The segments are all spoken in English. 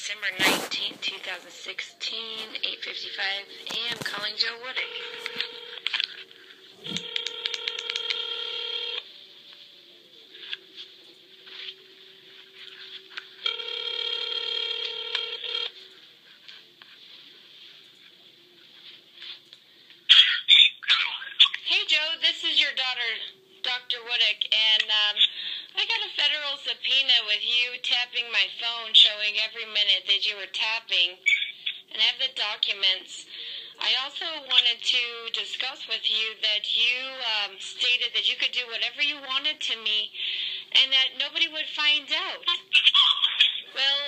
December 19th, 2016, 8:55 a.m. Calling JOE Wodiuk. Hey Joe, this is your daughter, Dr. Wodiuk, and I got a federal subpoena with you tapping my phone, showing every minute that you were tapping, and I have the documents. I also wanted to discuss with you that you stated that you could do whatever you wanted to me and that nobody would find out. Well,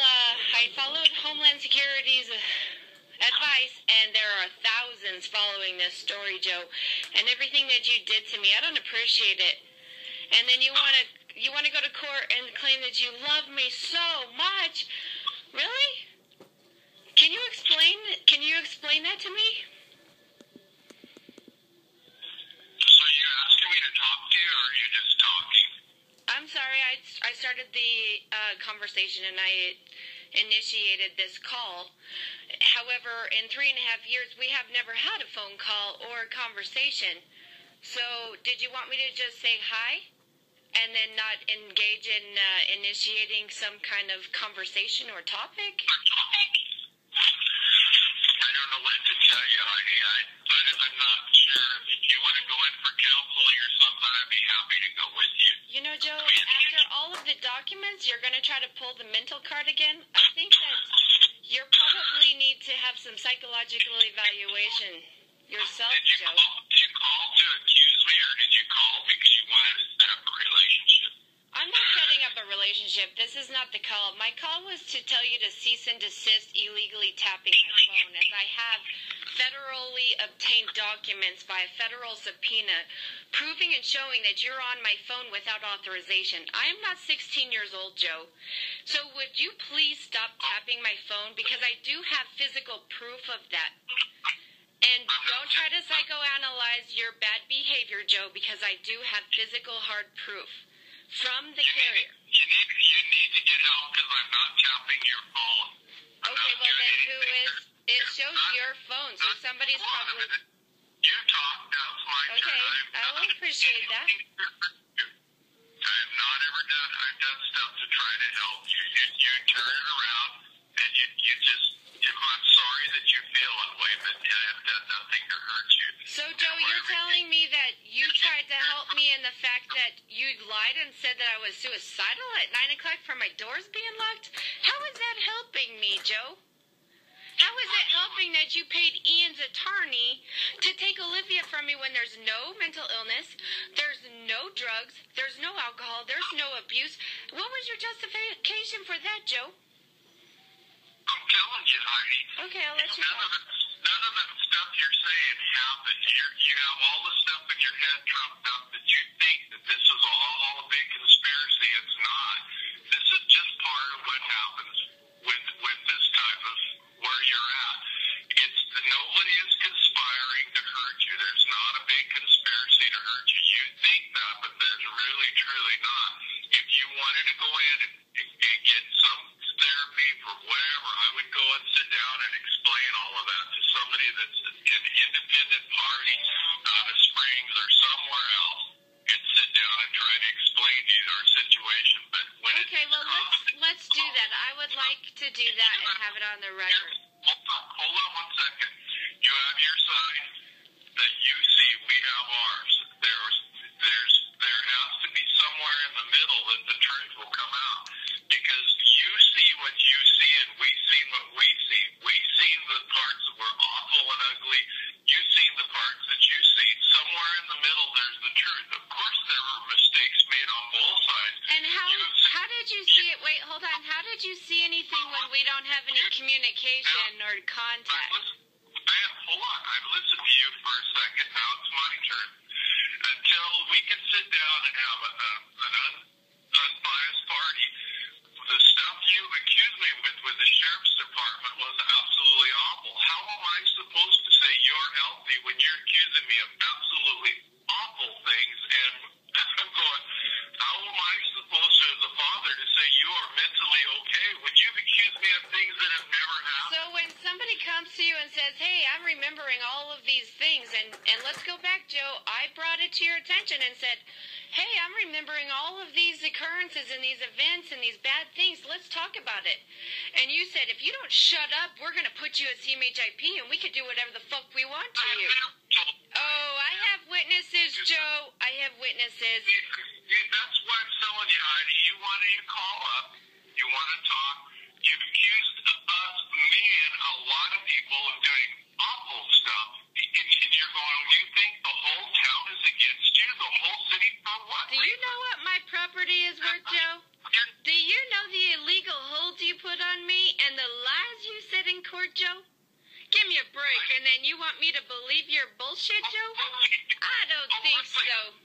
I followed Homeland Security's advice, and there are thousands following this story, Joe, and everything that you did to me, I don't appreciate it. And then you want to go to court and claim that you love me so much? Really? Can you explain that to me? So you're asking me to talk to you, or are you just talking? I'm sorry, I started the conversation and I initiated this call. However, in 3.5 years, we have never had a phone call or a conversation. So, did you want me to just say hi and then not engage in initiating some kind of conversation or topic? I don't know what to tell you, Heidi. I'm not sure. If you want to go in for counseling or something, I'd be happy to go with you. You know, Joe, after all of the documents, you're going to try to pull the mental card again? I think that you probably need to have some psychological evaluation yourself, Joe. Did you call to accuse me, or did you call because you wanted to set up a relationship? I'm not setting up a relationship. This is not the call. My call was to tell you to cease and desist illegally tapping my phone, as I have federally obtained documents by a federal subpoena proving and showing that you're on my phone without authorization. I am not 16 years old, Joe. So would you please stop tapping my phone, because I do have physical proof of that. And don't try to psychoanalyze your bad behavior, Joe, because I do have physical hard proof from the carrier. You need to get help, because I'm not tapping your phone. Okay, well then who is? It shows your phone, so somebody's probably... You talk, that's my turn. Okay, I will appreciate that. I have not ever done, I've done stuff to try to help you. You turn it around, and you just, I'm sorry that you feel that way, but I have done nothing to hurt you. So, Joe, you're telling me that you tried to help me in the fact that you lied and said that I was suicidal at 9 o'clock for my doors being locked? How is that helping me, Joe? How is it helping that you paid Ian's attorney to take Olivia from me when there's no mental illness, there's no drugs, there's no alcohol, there's no abuse? What was your justification for that, Joe? I'm telling you, Heidi. Okay, I'll let you go. None of that stuff you're saying happened. You have all the stuff in your head trumped up that you think that this is all a big conspiracy. It's not. This is just part of what happens with this type of where you're at. Nobody is conspiring to hurt you. There's not a big conspiracy to hurt you. You think that, but there's really, truly not. If you wanted to go in and get some therapy for whatever, I would go and sit down and explain all of that to somebody that's an independent party out of Springs or somewhere else, and sit down and try to explain to you our situation. But when okay, well, let's do that. I would like to do that and have it on the record. Hold on 1 second. You have your side that you see. We have ours. There has to be somewhere in the middle that the truth will come out, because you see what you see and we see what we see. We've seen the parts that were awful and ugly. You've seen the parts that you see. Somewhere in the middle, there's the truth. Of course, there were mistakes made on both sides. And how did you see it? Wait, hold on. How did you see anything when we don't have any communication or contact? Hold on. I've listened to you for a second. Now it's my turn. Until we can sit down and have an unbiased party, the stuff you accused me with the sheriff's department was absolutely awful. How am I supposed to say you're healthy when you're accusing me of absolutely awful things? And I'm going, how am I supposed to, as a father, to say you are mentally okay when you've accused me have things that have never happened. So when somebody comes to you and says, hey, I'm remembering all of these things, and let's go back, Joe, I brought it to your attention and said, hey, I'm remembering all of these occurrences and these events and these bad things. Let's talk about it. And you said, if you don't shut up, we're going to put you at CMHIP and we can do whatever the fuck we want to you. Oh, I have witnesses, Joe. I have witnesses. That's why I'm telling you, Heidi. You want to call up. You want to talk. You've accused us, me, and a lot of people of doing awful stuff. And you're going, do you think the whole town is against you? The whole city for what? Do you know what my property is worth, Joe? Do you know the illegal holds you put on me and the lies you said in court, Joe? Give me a break, and then you want me to believe your bullshit, Joe? I don't think so.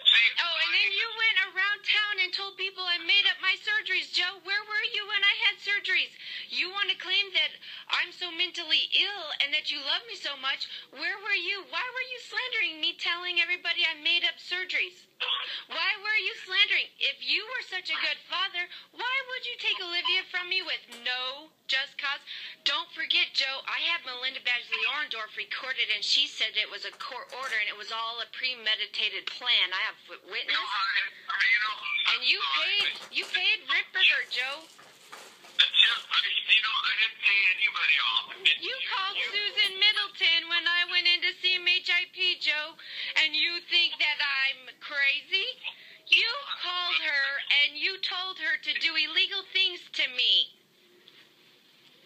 Oh, and then you went around town and told people I made up my surgeries, Joe. Where were you when I had surgeries? You want to claim that I'm so mentally ill and that you love me so much. Where were you? Why were you slandering me, telling everybody I made up surgeries? Why were you slandering? If you were such a good father, why would you take Olivia from me with no just cause? Don't forget, Joe, I had Melinda Badgley-Orndorff recorded, and she said it was a court order, and it was all a premeditated plan. I have witness. And you paid Ripperger, Joe. I didn't pay anybody off. You called Susan Middleton when I went into CMHIP, Joe, and you think that I'm crazy? You called her and you told her to do illegal things to me.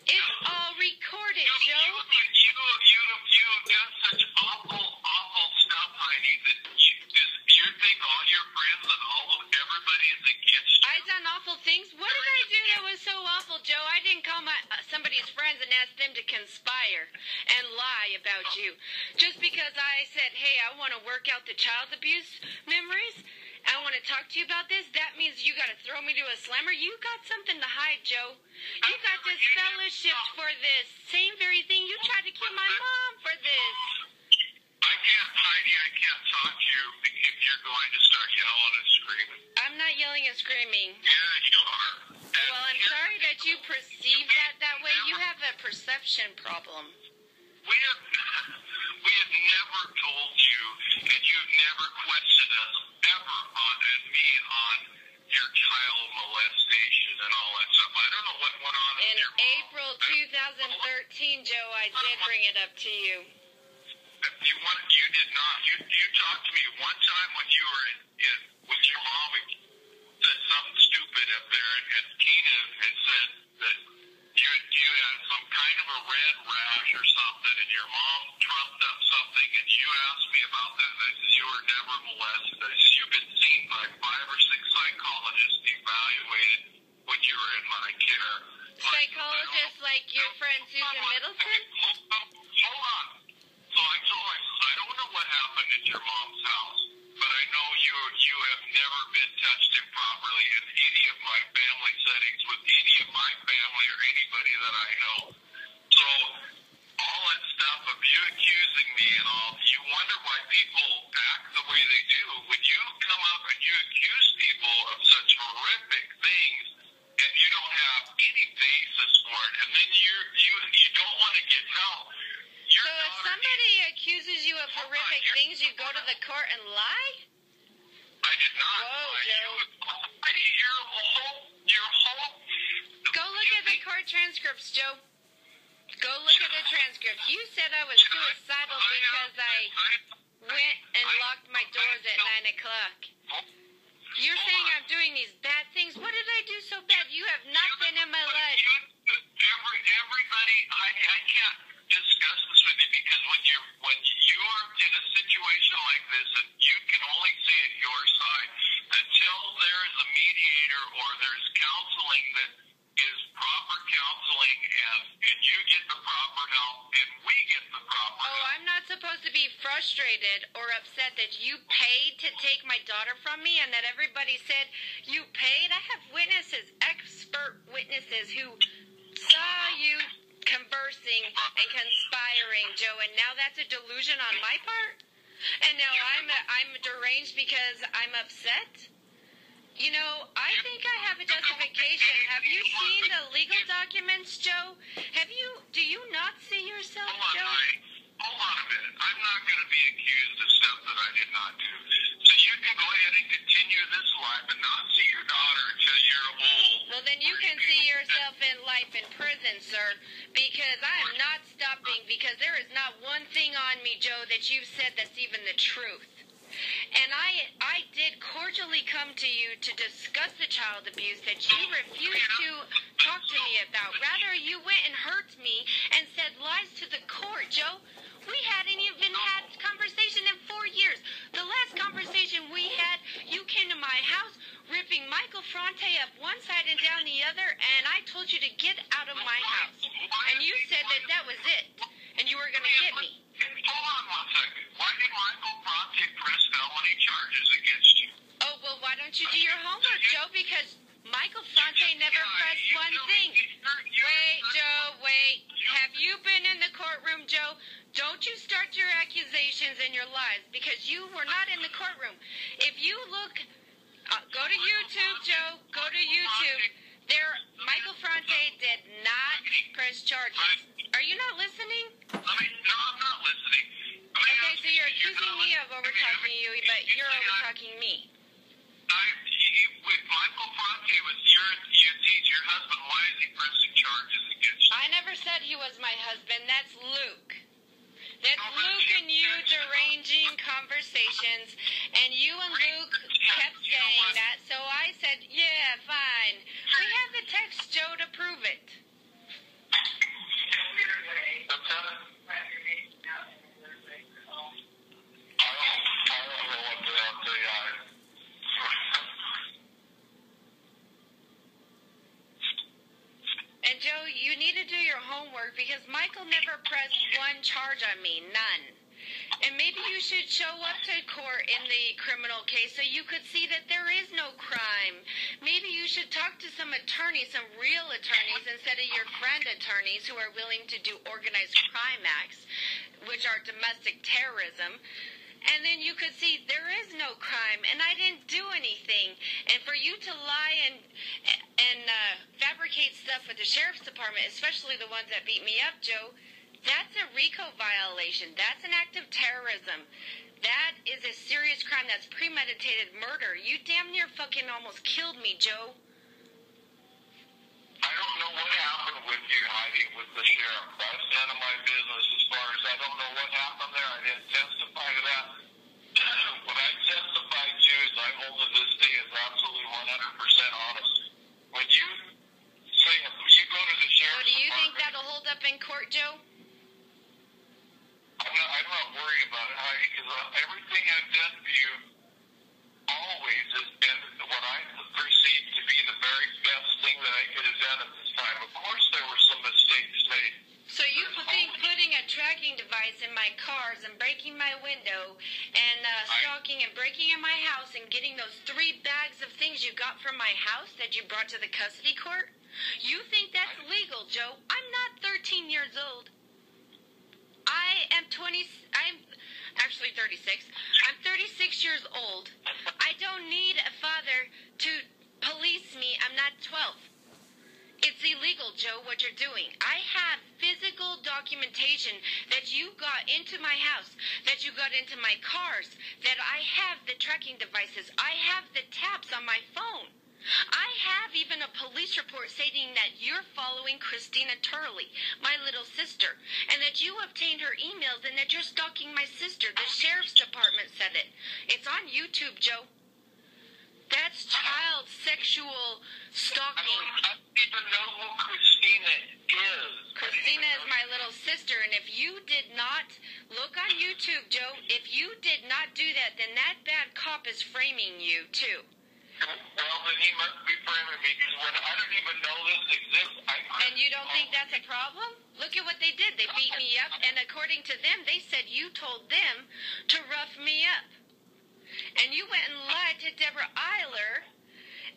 It's all recorded, Joe. You've done such awful stuff, Heidi, that you think all your friends and everybody is against you. I done awful things? What did I do that was so awful, Joe? I didn't call somebody's friends and ask them to conspire and lie about you. Just because I said, hey, I want to work out the child abuse memories, I want to talk to you about this, that means you got to throw me to a slammer? You got something to hide, Joe. You got disfellowshipped for this. Same very thing. You tried to kill my mom for this. Heidi, I can't talk to you if you're going to start yelling and screaming. I'm not yelling and screaming. Yeah, you are. Well, I'm sorry that you perceive that way. You have a perception problem. We have never told you, and you've never questioned us ever on your child molestation and all that stuff. I don't know what went on in your mom. April 2013, Joe, I did bring it up to you. You did not. You talked to me one time when you were with your mom said something stupid up there, and Tina had said that you had some kind of a red rash or something, and your mom trumped up something, and you asked me about that, and I said, you were never molested. I said, you've been seen by 5 or 6 psychologists evaluated when you were in my care. Psychologists like your friend Susan Middleton? Hold on. So I told her, I don't know what happened at your mom's house, but I know you have never been touched improperly in any of my family settings with any of my family or anybody that I know. So all that stuff of you accusing me and all, you wonder why people act the way they do. When you come up and you accuse people of such horrific things and you don't have any basis for it, and then you don't want to get help. So if somebody accuses you of horrific things, you go to the court and lie? I did not. Whoa, Joe. Your whole... Go look at the court transcripts, Joe. Go look at the transcript. You said I was suicidal because I went and locked my doors at 9 o'clock. You're saying I'm doing these bad things. What did I do so bad? You have not been in my life. Everybody, I can't discuss this with you because when you're in a situation like this and you can only see it your side until there is a mediator or there's counseling that is proper counseling and you get the proper help and we get the proper help. Oh, I'm not supposed to be frustrated or upset that you paid to take my daughter from me and that everybody said you paid. I have witnesses, expert witnesses who saw you conversing and conspiring, Joe, and now that's a delusion on my part? And now I'm deranged because I'm upset? You know, I think I have a justification. investigation. Have you seen the legal documents, Joe? Do you not see yourself, Joe? Hold on a minute. I'm not going to be accused of stuff that I did not do. So you can go ahead and continue this life and not see your daughter until you're old. Well, then you can see yourself in life in prison, sir, because I am not stopping, because there is not one thing on me, Joe, that you've said that's even the truth. And I did cordially come to you to discuss the child abuse that you refused to talk to me about. Rather, you went and hurt me and said lies to the court, Joe. We hadn't even had conversation in 4 years. The last conversation we had, you came to my house, ripping Michael Fronte up one side and down the other, and I told you to get out of my house. And you said that was it, and you were going to get me. Hold on one second. Why did Michael Fronte press felony charges against you? Oh, well, why don't you do your homework, Joe? Because Michael Fronte never pressed one thing. Wait, Joe, wait. Have you been in the courtroom, Joe? Don't you start your accusations and your lies, because you were not in the courtroom. If you look, go to YouTube, Joe. Go to YouTube. Michael Fronte did not press charges. Are you not listening? No, I'm not listening. Okay, so you're accusing me of over-talking you, but you're over-talking me. With Michael Fronte, your husband, why is he pressing charges against you? I never said he was my husband. That's Luke. That's Luke and you deranging conversations, and you and Luke kept saying that, so I said, yeah, fine. We have the text, Joe, to prove it. And Joe, you need to do your homework, because Michael never pressed one charge on me, none. And maybe you should show up to court in the criminal case so you could see that there is no crime. Maybe you should talk to some attorneys, some real attorneys, instead of your friend attorneys who are willing to do organized crime acts, which are domestic terrorism. And then you could see there is no crime, and I didn't do anything. And for you to lie and fabricate stuff with the sheriff's department, especially the ones that beat me up, Joe, that's a RICO violation. That's an act of terrorism. That is a serious crime. That's premeditated murder. You damn near fucking almost killed me, Joe. I don't know what happened with you, Heidi, with the sheriff. That's none of my business as far as I don't know what happened there. I didn't testify to that. What I testified to is I hold to this day is absolutely 100% honest. When you say, you go to the sheriff's So do you think that'll hold up in court, Joe? I'm not worried about it, Heidi, because everything I've done for you always has been what I perceive to be the very best thing that I could have done at this time. Of course, there were some mistakes made. So you think putting a tracking device in my cars and breaking my window and stalking and breaking in my house and getting those 3 bags of things you got from my house that you brought to the custody court, you think that's legal, Joe? I'm not 13 years old. I'm actually 36. I'm 36 years old. I don't need a father to police me. I'm not 12. It's illegal, Joe, what you're doing. I have physical documentation that you got into my house, that you got into my cars, that I have the tracking devices. I have the taps on my phone. I have even a police report stating that you're following Christina Turley, my little sister, and that you obtained her emails and that you're stalking my sister. The sheriff's department said it. It's on YouTube, Joe. That's child sexual stalking. I don't even know who Christina is. Christina is my little sister, and if you did not look on YouTube, Joe, if you did not do that, then that bad cop is framing you, too. Well, then he must be framing me, because when I don't even know this exists, And you don't think that's a problem? Look at what they did. They beat me up, and according to them, they said you told them to rough me up. And you went and lied to Deborah Eiler,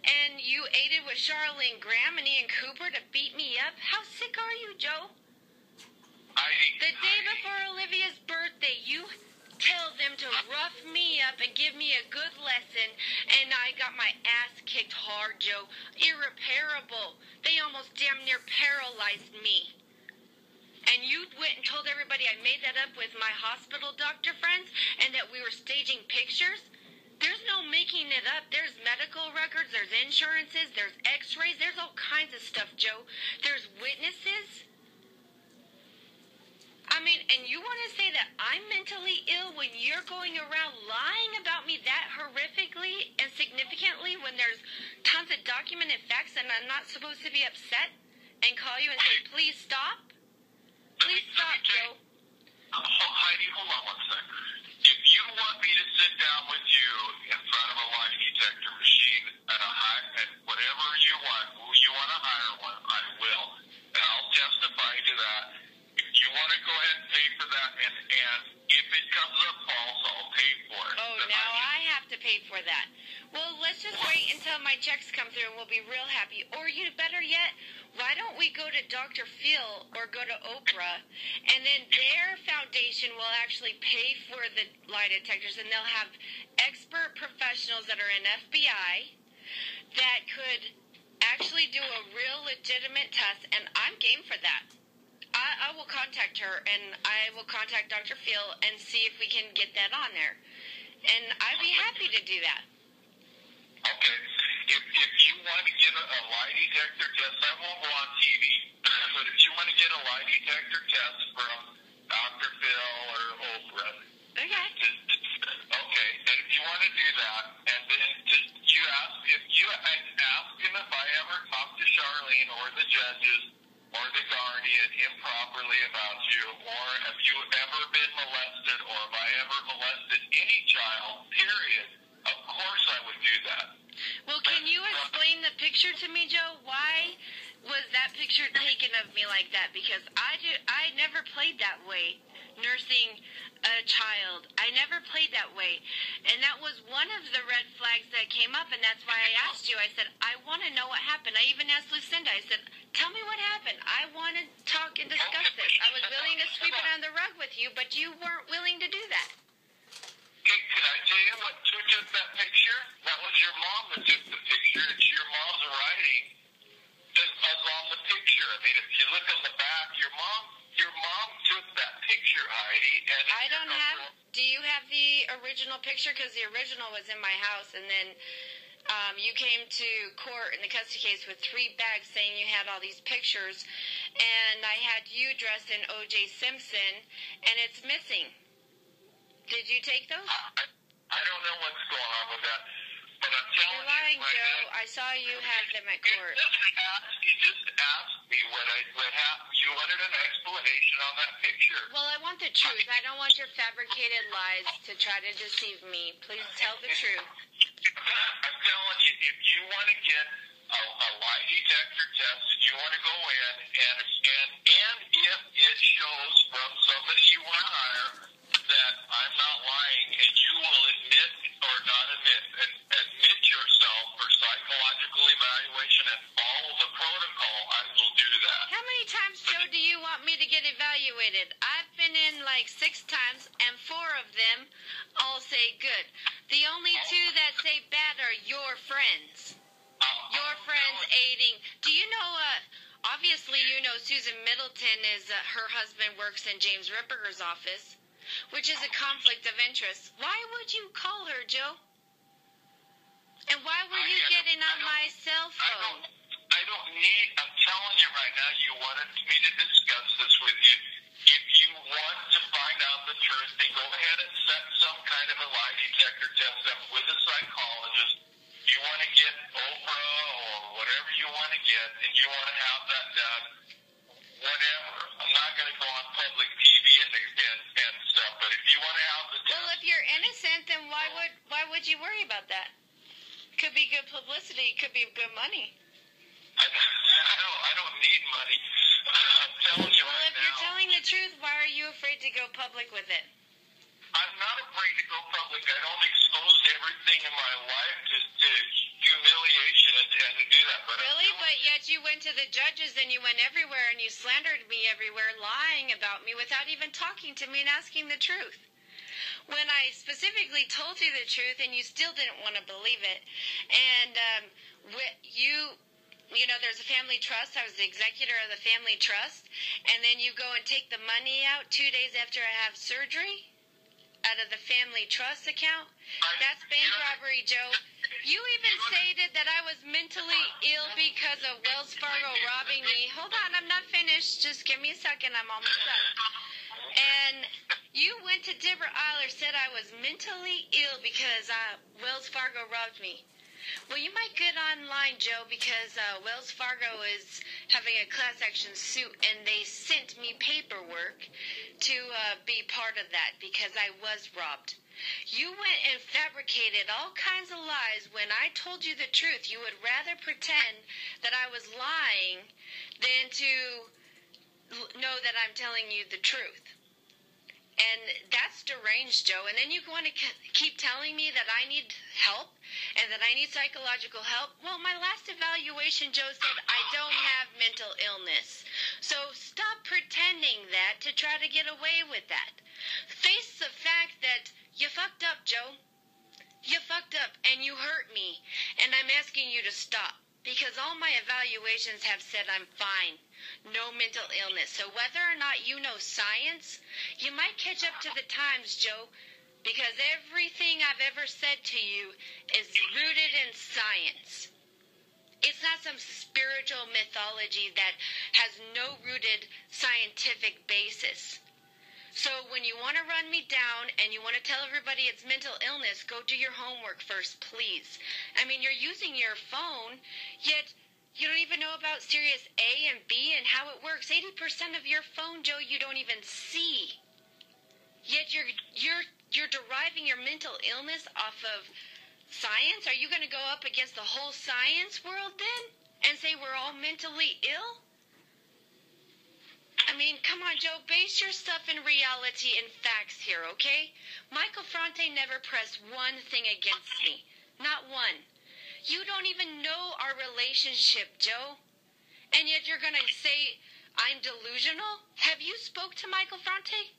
and you aided with Charlene Graham and Ian Cooper to beat me up. How sick are you, Joe? The day before Olivia's birthday, you tell them to rough me up and give me a good lesson, and I got my ass kicked hard, Joe. Irreparable. They almost damn near paralyzed me. And you went and told everybody I made that up with my hospital doctor friends and that we were staging pictures? There's no making it up. There's medical records, there's insurances, there's x-rays, there's all kinds of stuff, Joe. There's witnesses. I mean, and you want to say that I'm mentally ill when you're going around lying about me that horrifically and significantly when there's tons of documented facts and I'm not supposed to be upset and call you and say, please stop? Please stop, Joe. Heidi, hold on one second. If you want me to sit down with you in front of a lie detector machine and whatever you want, who you want to hire one, I will. And I'll testify to that. If you want to go ahead and pay for that, and if it comes up false, I'll pay for it. Oh, now I have to pay for that. Well, let's just wait until my checks come through and we'll be real happy. Or you better yet, why don't we go to Dr. Phil or go to Oprah, and then their foundation will actually pay for the lie detectors, and they'll have expert professionals that are in FBI that could actually do a real legitimate test, and I'm game for that. I will contact her, and I will contact Dr. Phil and see if we can get that on there. And I'd be happy to do that. Okay. If you want to get a lie detector test, I won't go on TV. But if you want to get a lie detector test from Dr. Phil or Oprah, Okay. Okay. And if you want to do that, and then you ask him if I ever talked to Charlene or the judges or the guardian improperly about you, or have you ever been molested, or have I ever molested any child, period. Of course I would do that. Well, can you explain the picture to me, Joe? Why was that picture taken of me like that? Because I never played that way, nursing a child. I never played that way. And that was one of the red flags that came up, and that's why I asked you. I said, I want to know what happened. I even asked Lucinda. I said, tell me what happened. I want to talk and discuss this. I was willing to sweep it under the rug with you, but you weren't willing to do that. Can I tell you who took that picture? That was your mom that took the picture. It's your mom's writing is on the picture. I mean, if you look on the back, your mom took that picture, Heidi. And I don't have. Do you have the original picture? Because the original was in my house, and then you came to court in the custody case with 3 bags saying you had all these pictures, and I had you dressed in O.J. Simpson, and it's missing. Did you take those? I don't know what's going on with that, but I'm telling You're lying, you right Joe. now, I saw you have them at court. You just asked me what happened. You wanted an explanation on that picture. Well, I want the truth. I don't want your fabricated lies to try to deceive me. Please tell the truth. I'm telling you, if you want to get a lie detector test and you want to go in, and if it shows from somebody you want to hire that I'm not lying, and you will admit or not admit yourself for psychological evaluation and follow the protocol, I will do that. How many times, Joe, do you want me to get evaluated? I've been in like 6 times, and 4 of them all say good. The only 2 that say bad are your friends. Your friends aiding. Do you know, obviously you know Susan Middleton is, her husband works in James Ripperger's office, which is a conflict of interest. Why would you call her, Joe? And why were you getting on my cell phone? I don't need, I'm telling you right now, you wanted me to discuss this with you. If you want to find out the truth, then go ahead and set some kind of a lie detector test up with a psychologist. You want to get Oprah or whatever you want to get, and you want to have that done, whatever. I'm not going to go on public TV and stuff, but if you want to have the test. Well, if you're innocent, then why would you worry about that? Could be good publicity. Could be good money. I don't need money. I'm telling you well, right if you're now, telling the truth, why are you afraid to go public with it? I'm not afraid to go public. I don't expose everything in my life to humiliation and to do that. But really? But yet you went to the judges and you went everywhere and you slandered me everywhere, lying about me without even talking to me and asking the truth. when I specifically told you the truth and you still didn't want to believe it. And you know, there's a family trust. I was the executor of the family trust. And then you go and take the money out 2 days after I have surgery out of the family trust account. That's bank robbery, Joe. You even stated that I was mentally ill because of Wells Fargo robbing me. Hold on, I'm not finished. Just give me a second. I'm almost done. And you went to Deborah Eiler, said I was mentally ill because Wells Fargo robbed me. Well, you might get online, Joe, because Wells Fargo is having a class action suit, and they sent me paperwork to be part of that because I was robbed. You went and fabricated all kinds of lies when I told you the truth. You would rather pretend that I was lying than to know that I'm telling you the truth. And that's deranged, Joe. And then you want to keep telling me that I need help and that I need psychological help. Well, my last evaluation, Joe, said I don't have mental illness. So stop pretending that to try to get away with that. Face the fact that you fucked up, Joe. You fucked up and you hurt me. And I'm asking you to stop. Because all my evaluations have said I'm fine. No mental illness. So whether or not you know science, you might catch up to the times, Joe. Because everything I've ever said to you is rooted in science. It's not some spiritual mythology that has no rooted scientific basis. So when you want to run me down and you want to tell everybody it's mental illness, go do your homework first, please. I mean, you're using your phone, yet you don't even know about Sirius A and B and how it works. 80% of your phone, Joe, you don't even see. Yet you're deriving your mental illness off of science? Are you going to go up against the whole science world then and say we're all mentally ill? I mean, come on, Joe, base your stuff in reality and facts here, okay? Michael Fronte never pressed one thing against me. Not one. You don't even know our relationship, Joe. And yet you're going to say I'm delusional? Have you spoke to Michael Fronte?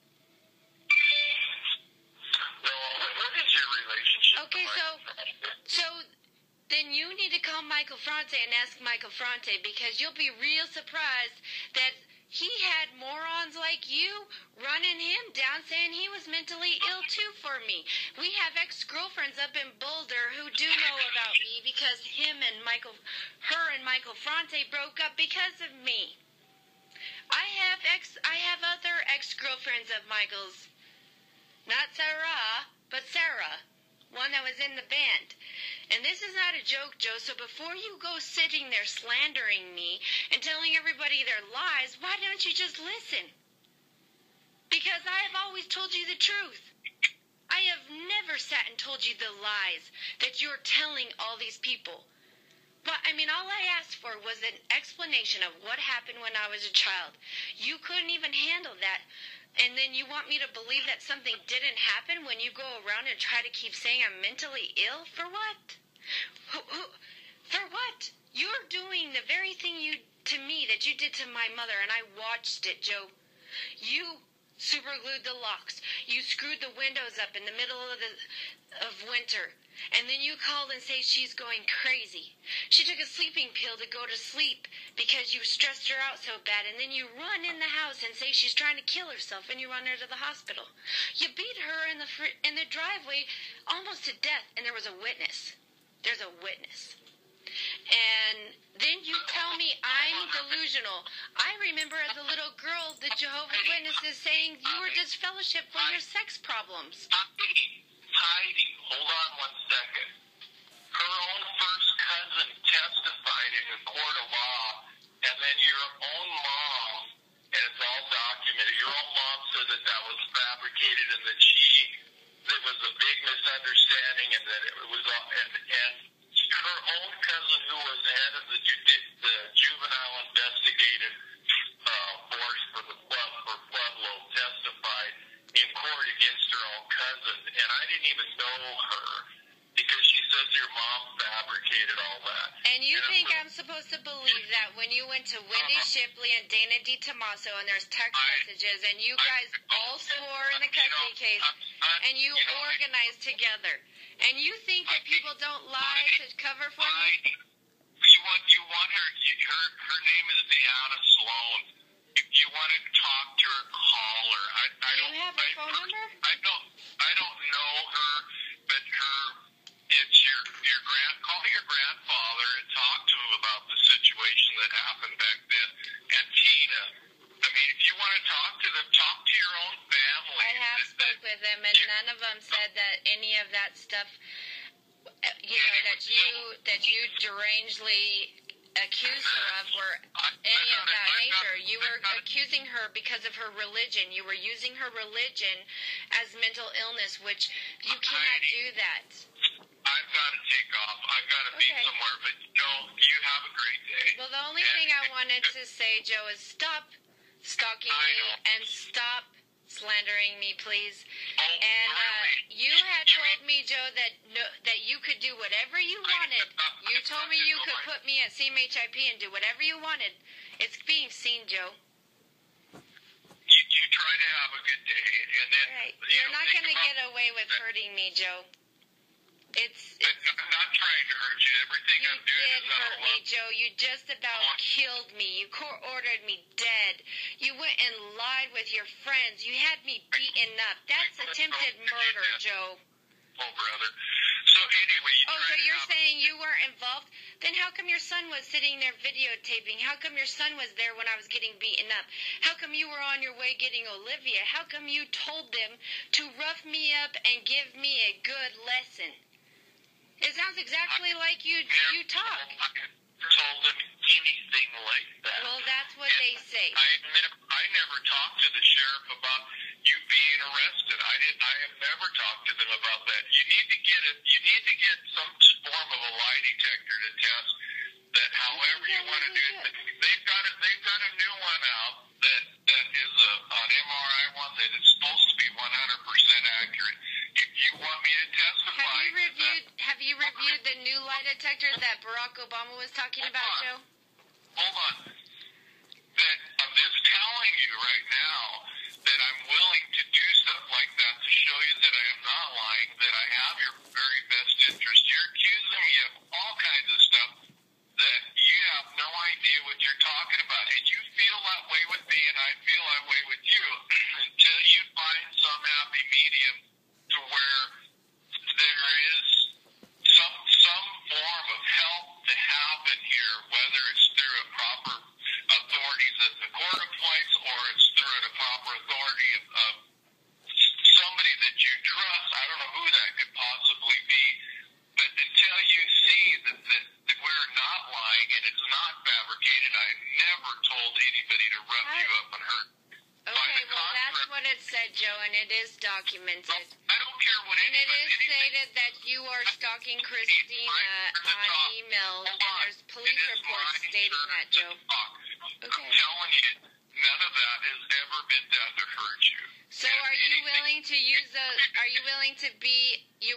No, what is your relationship Okay, to Michael Fronte? so then you need to call Michael Fronte and ask Michael Fronte, because you'll be real surprised that he had morons like you running him down saying he was mentally ill too for me. We have ex-girlfriends up in Boulder who do know about me because her and Michael Fronte broke up because of me. I have other ex-girlfriends of Michael's. Not Sarah, but Sarah. One that was in the band. And this is not a joke, Joe, so before you go sitting there slandering me and telling everybody their lies, why don't you just listen? Because I have always told you the truth. I have never sat and told you the lies that you're telling all these people. But, I mean, all I asked for was an explanation of what happened when I was a child. You couldn't even handle that. And then you want me to believe that something didn't happen when you go around and try to keep saying I'm mentally ill? For what? For what? You're doing the very thing to me that you did to my mother, and I watched it, Joe. You superglued the locks. You screwed the windows up in the middle of winter. And then you called and say she's going crazy. She took a sleeping pill to go to sleep because you stressed her out so bad. And then you run in the house and say she's trying to kill herself, and you run her to the hospital. You beat her in the driveway almost to death, and there was a witness. There's a witness. And then you tell me I'm delusional. I remember as a little girl the Jehovah's Witnesses saying you were disfellowship for your sex problems. Heidi, hold on one second. Her own first cousin testified in a court of law, and then your own mom, and it's all documented, your own mom said that was fabricated and that there was a big misunderstanding and that it was all, and her own cousin, who was head of the juvenile investigative force for Pueblo, testified in court against her own cousin, and I didn't even know her because she says your mom fabricated all that. And you think I'm supposed also believe that when you went to Wendy Shipley and Dana DiTomaso, and there's text messages, and you guys all swore in the custody case, and you organized together, and you think that people don't lie to cover for you? You want her name is Deanna Sloan. If you want to talk to her, call her. Do you have her phone number? I don't know her, but it's call your grandfather and talk to him about the situation that happened back then. And Tina, I mean, if you want to talk to them, talk to your own family. I have spoke with them, and none of them said that any of that stuff, that you derangedly accused her of were any of that nature. You were accusing her because of her religion. You were using her religion as mental illness, which you cannot do that. I've got to take off. I've got to be somewhere, but you have a great day. Well, the only thing I wanted to say, Joe, is stop stalking me and stop slandering me, please. And you had told me, Joe, that you could do whatever you wanted. You told me you could put me at CMHIP and do whatever you wanted. It's being seen, Joe. You try to have a good day, and then you're not going to get away with hurting me, Joe. I'm not trying to hurt you. Everything I'm doing is out of love. You did hurt me, Joe. You just about killed me. You court-ordered me dead. You went and lied with your friends. You had me beaten up. That's attempted murder, Joe. Oh, brother. So anyway, so you're saying you weren't involved? Then how come your son was sitting there videotaping? How come your son was there when I was getting beaten up? How come you were on your way getting Olivia? How come you told them to rough me up and give me a good lesson? It sounds exactly like you talk. I told them anything like that. Well, that's what they say. I never talked to the sheriff about you being arrested. I have never talked to them about that. You need to get some form of a lie detector to test that. However you want to do it. They've got a new one out that is an MRI one that is supposed to be 100% accurate. If you want me to testify, have you reviewed the new lie detector that Barack Obama was talking about, Joe? Hold on. I'm just telling you right now that I'm willing to do stuff like that to show you that I am not lying, that I have your very best interest. You're accusing me of all kinds of stuff that you have no idea what you're talking about. And you feel that way with me, and I feel that way with you until you find some happy medium to where there is some form of help to happen here, whether it's through a proper authorities that the court appoints or it's through a proper authority of somebody that you trust. I don't know who that could possibly be, but until you see that we're not lying and it's not fabricated, I never told anybody to rough you up and hurt. Okay, well, that's what it said, Joe, and it is documented. I don't care what and it is stated that you are stalking Christina on email, and there's police reports stating that, Joe. Okay. I'm telling you, none of that has ever been done to hurt you. So are you willing to you're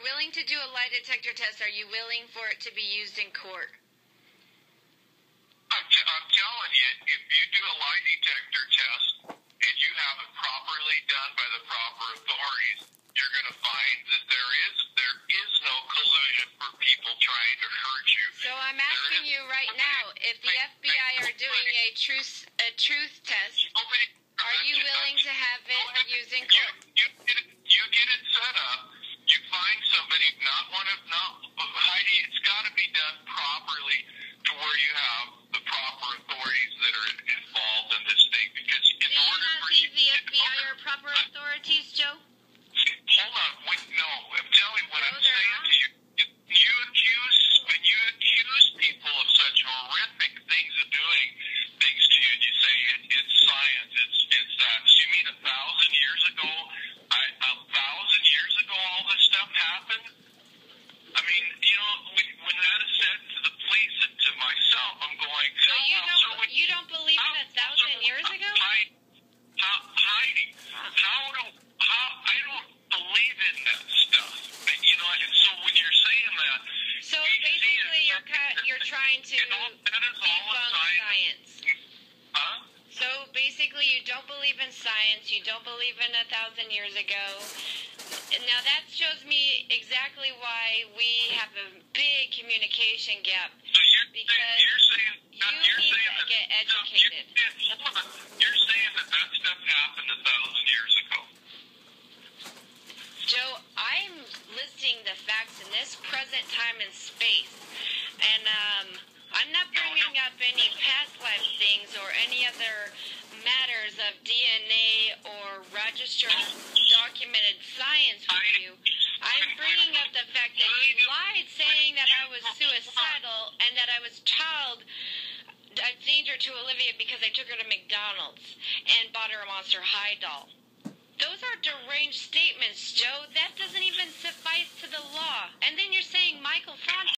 willing to do a lie detector test? Are you willing for it to be used in court? I'm telling you, if you do a lie detector test and you have it properly done by the proper authorities, you're going to find that there is no collusion for people trying to hurt you. So I'm asking you right now, if the FBI are doing a truth test, are you willing to have it used in court? You get it set up. You find somebody, Heidi, it's got to be done properly to where you have the proper authorities that are involved in this thing. Because in order for you, the FBI are proper authorities, Joe? Hold on, no, I'm telling you what I'm saying to you. When you accuse people of such horrific things of doing things to you, and you say it's science, it's that. You mean 1,000 years ago? 1,000 years ago, all this stuff happened. I mean, when that is said to the police and to myself, I'm going, don't believe in science. You don't believe in 1,000 years ago. Now that shows me exactly why we have a big communication gap. So because you're saying you need to get educated. You're saying that stuff happened 1,000 years ago. Joe, I'm listing the facts in this present time and space. And I'm not bringing up any past life things or any other matters of DNA or registered documented science with you. I'm bringing up the fact that you lied saying that I was suicidal and that I was a danger to Olivia because I took her to McDonald's and bought her a Monster High doll. Those are deranged statements, Joe. That doesn't even suffice to the law. And then you're saying Michael Font